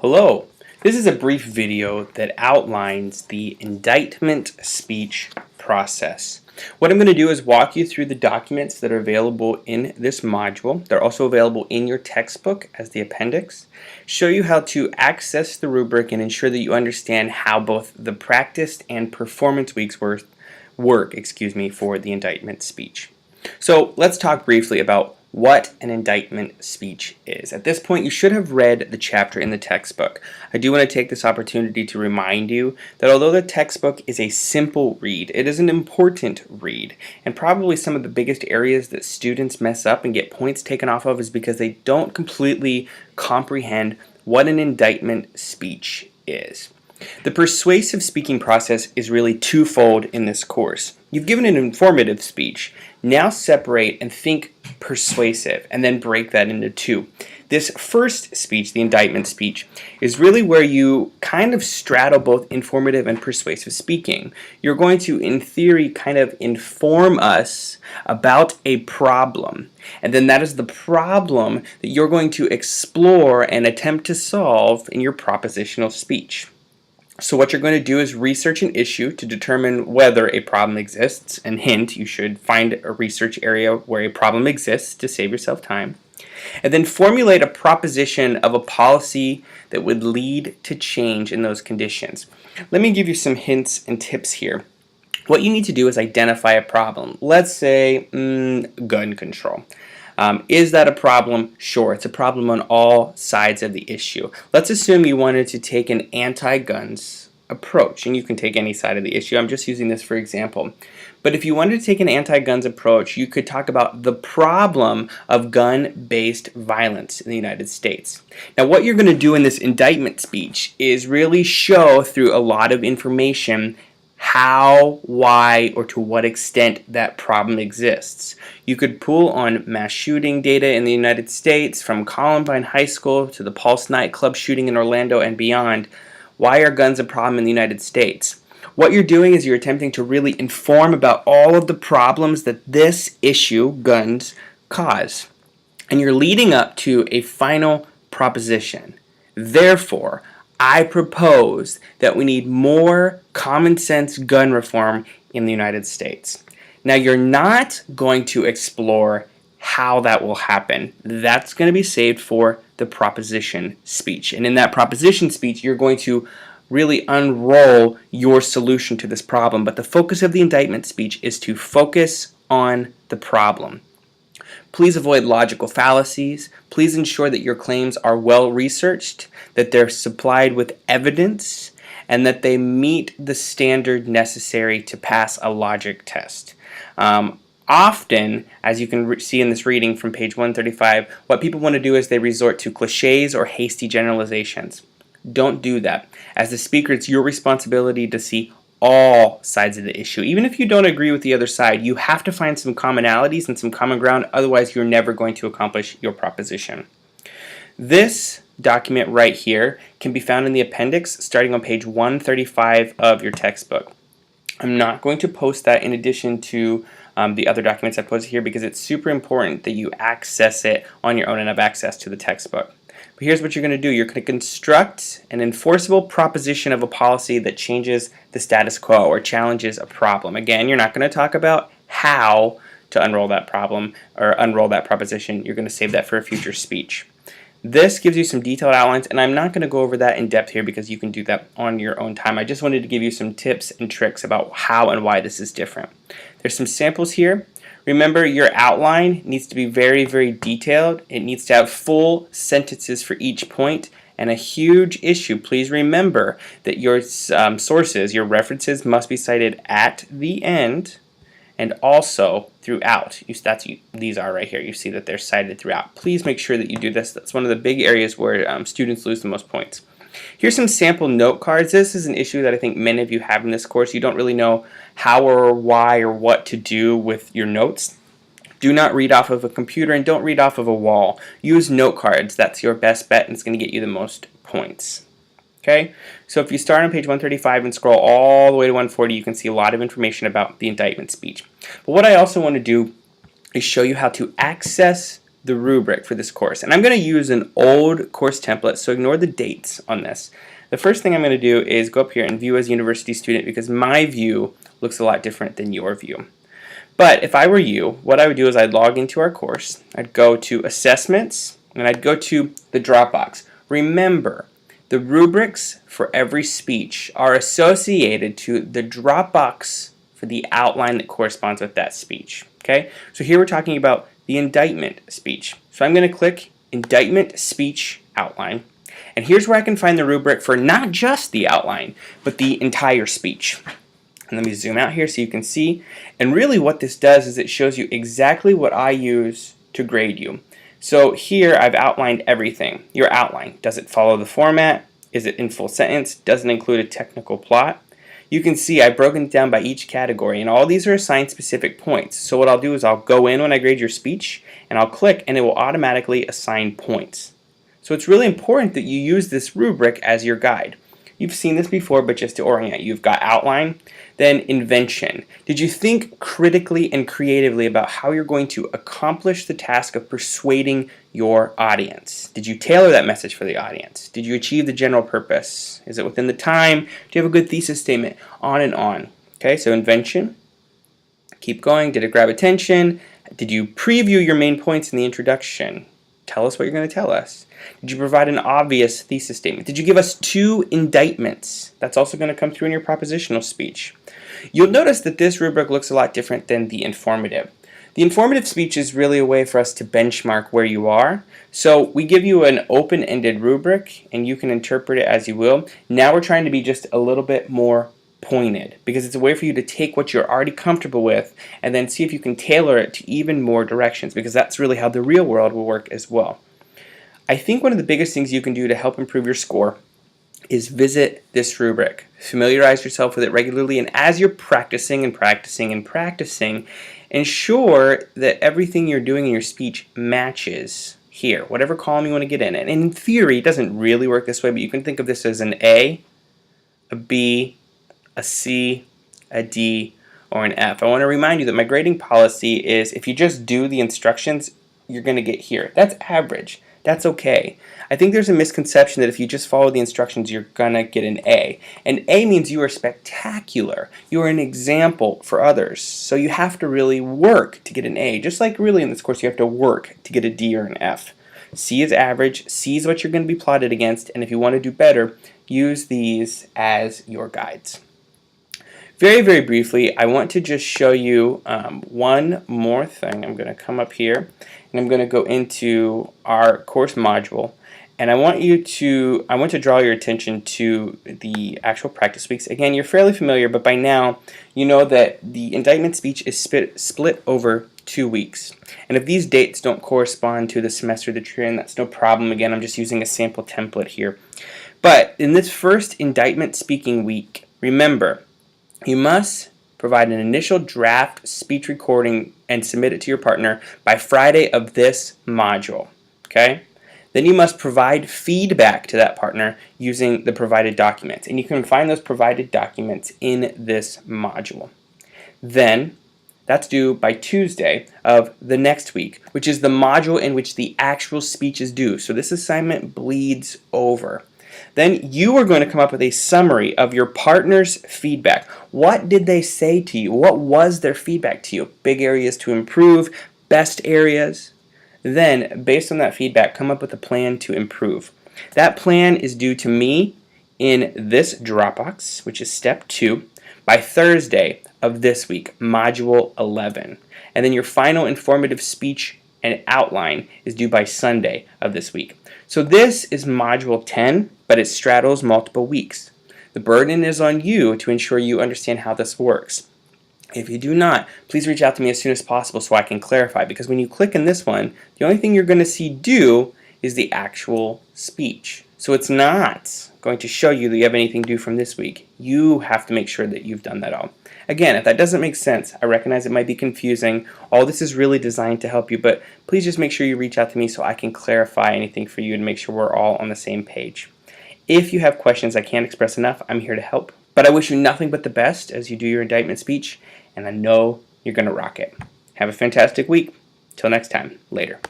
Hello, this is a brief video that outlines the indictment speech process. What I'm going to do is walk you through the documents that are available in this module. They're also available in your textbook as the appendix. Show you how to access the rubric and ensure that you understand how both the practice and performance weeks work for the indictment speech. So let's talk briefly about what an indictment speech is. At this point, you should have read the chapter in the textbook. I do want to take this opportunity to remind you that although the textbook is a simple read, it is an important read. And probably some of the biggest areas that students mess up and get points taken off of is because they don't completely comprehend what an indictment speech is. The persuasive speaking process is really twofold in this course. You've given an informative speech. Now separate and think persuasive and then break that into two. This first speech, the indictment speech, is really where you kind of straddle both informative and persuasive speaking. You're going to, in theory, kind of inform us about a problem. And then that is the problem that you're going to explore and attempt to solve in your propositional speech. So what you're going to do is research an issue to determine whether a problem exists, and hint, you should find a research area where a problem exists to save yourself time, and then formulate a proposition of a policy that would lead to change in those conditions. Let me give you some hints and tips here. What you need to do is identify a problem. Let's say gun control. Is that a problem? Sure, it's a problem on all sides of the issue. Let's assume you wanted to take an anti-guns approach, and you can take any side of the issue. I'm just using this for example. But if you wanted to take an anti-guns approach, you could talk about the problem of gun-based violence in the United States. Now, what you're going to do in this indictment speech is really show through a lot of information how, why, or to what extent that problem exists. You could pull on mass shooting data in the United States, from Columbine High School to the Pulse nightclub shooting in Orlando and beyond. Why are guns a problem in the United States? What you're doing is you're attempting to really inform about all of the problems that this issue, guns, cause. And you're leading up to a final proposition. Therefore, I propose that we need more common sense gun reform in the United States. Now, you're not going to explore how that will happen. That's going to be saved for the proposition speech. And in that proposition speech, you're going to really unroll your solution to this problem. But the focus of the indictment speech is to focus on the problem. Please avoid logical fallacies. Please ensure that your claims are well researched, that they're supplied with evidence, and that they meet the standard necessary to pass a logic test. Often, as you can see in this reading from page 135, what people want to do is they resort to cliches or hasty generalizations. Don't do that. As the speaker, it's your responsibility to see all sides of the issue. Even if you don't agree with the other side, you have to find some commonalities and some common ground, otherwise you're never going to accomplish your proposition. This document right here can be found in the appendix starting on page 135 of your textbook. I'm not going to post that in addition to the other documents I posted here because it's super important that you access it on your own and have access to the textbook. But here's what you're going to do. You're going to construct an enforceable proposition of a policy that changes the status quo or challenges a problem. Again, you're not going to talk about how to unroll that problem or unroll that proposition. You're going to save that for a future speech. This gives you some detailed outlines, and I'm not going to go over that in depth here because you can do that on your own time. I just wanted to give you some tips and tricks about how and why this is different. There's some samples here. Remember, your outline needs to be very, very detailed. It needs to have full sentences for each point. And a huge issue, please remember that your sources, your references must be cited at the end and also throughout. These are right here. You see that they're cited throughout. Please make sure that you do this. That's one of the big areas where students lose the most points. Here's some sample note cards. This is an issue that I think many of you have in this course. You don't really know how or why or what to do with your notes. Do not read off of a computer and don't read off of a wall. Use note cards. That's your best bet and it's going to get you the most points. Okay, so if you start on page 135 and scroll all the way to 140, you can see a lot of information about the indictment speech. But what I also want to do is show you how to access the rubric for this course. And I'm going to use an old course template, so ignore the dates on this. The first thing I'm going to do is go up here and view as a university student, because my view looks a lot different than your view. But if I were you, what I would do is I'd log into our course, I'd go to assessments, and I'd go to the Dropbox. Remember, the rubrics for every speech are associated to the Dropbox for the outline that corresponds with that speech. Okay? So here we're talking about the indictment speech. So I'm going to click Indictment Speech Outline. And here's where I can find the rubric for not just the outline, but the entire speech. And let me zoom out here so you can see. And really what this does is it shows you exactly what I use to grade you. So here I've outlined everything. Your outline. Does it follow the format? Is it in full sentence? Does it include a technical plot? You can see I've broken it down by each category, and all these are assigned specific points. So what I'll do is I'll go in when I grade your speech, and I'll click, and it will automatically assign points. So it's really important that you use this rubric as your guide. You've seen this before, but just to orient, you've got outline, then invention. Did you think critically and creatively about how you're going to accomplish the task of persuading your audience? Did you tailor that message for the audience? Did you achieve the general purpose? Is it within the time? Do you have a good thesis statement? On and on. Okay, so invention. Keep going. Did it grab attention? Did you preview your main points in the introduction? Tell us what you're going to tell us. Did you provide an obvious thesis statement? Did you give us 2 indictments? That's also going to come through in your propositional speech. You'll notice that this rubric looks a lot different than the informative. The informative speech is really a way for us to benchmark where you are. So we give you an open-ended rubric, and you can interpret it as you will. Now we're trying to be just a little bit more pointed, because it's a way for you to take what you're already comfortable with and then see if you can tailor it to even more directions, because that's really how the real world will work as well. I think one of the biggest things you can do to help improve your score is visit this rubric. Familiarize yourself with it regularly, and as you're practicing and practicing and practicing, ensure that everything you're doing in your speech matches here, whatever column you want to get in. And in theory, it doesn't really work this way, but you can think of this as an A, a B, a C, a D, or an F. I want to remind you that my grading policy is if you just do the instructions, you're going to get here. That's average. That's okay. I think there's a misconception that if you just follow the instructions, you're going to get an A. And A means you are spectacular. You are an example for others. So you have to really work to get an A. Just like really in this course, you have to work to get a D or an F. C is average. C is what you're going to be plotted against. And if you want to do better, use these as your guides. Very, very briefly, I want to just show you one more thing. I'm going to come up here and I'm going to go into our course module, and I want to draw your attention to the actual practice weeks. Again, you're fairly familiar, but by now you know that the indictment speech is split over 2 weeks. And if these dates don't correspond to the semester that you're in, that's no problem. Again, I'm just using a sample template here. But in this first indictment speaking week, remember, you must provide an initial draft speech recording and submit it to your partner by Friday of this module. Okay? Then you must provide feedback to that partner using the provided documents. And you can find those provided documents in this module. Then, that's due by Tuesday of the next week, which is the module in which the actual speech is due. So this assignment bleeds over. Then you are going to come up with a summary of your partner's feedback. What did they say to you? What was their feedback to you? Big areas to improve, best areas. Then, based on that feedback, come up with a plan to improve. That plan is due to me in this Dropbox, which is step 2, by Thursday of this week, module 11. And then your final informative speech and outline is due by Sunday of this week. So this is module 10, but it straddles multiple weeks. The burden is on you to ensure you understand how this works. If you do not, please reach out to me as soon as possible so I can clarify, because when you click in this one, the only thing you're going to see due is the actual speech. So it's not going to show you that you have anything due from this week. You have to make sure that you've done that all. Again, if that doesn't make sense, I recognize it might be confusing. All this is really designed to help you, but please just make sure you reach out to me so I can clarify anything for you and make sure we're all on the same page. If you have questions I can't express enough, I'm here to help. But I wish you nothing but the best as you do your indictment speech, and I know you're going to rock it. Have a fantastic week. Till next time. Later.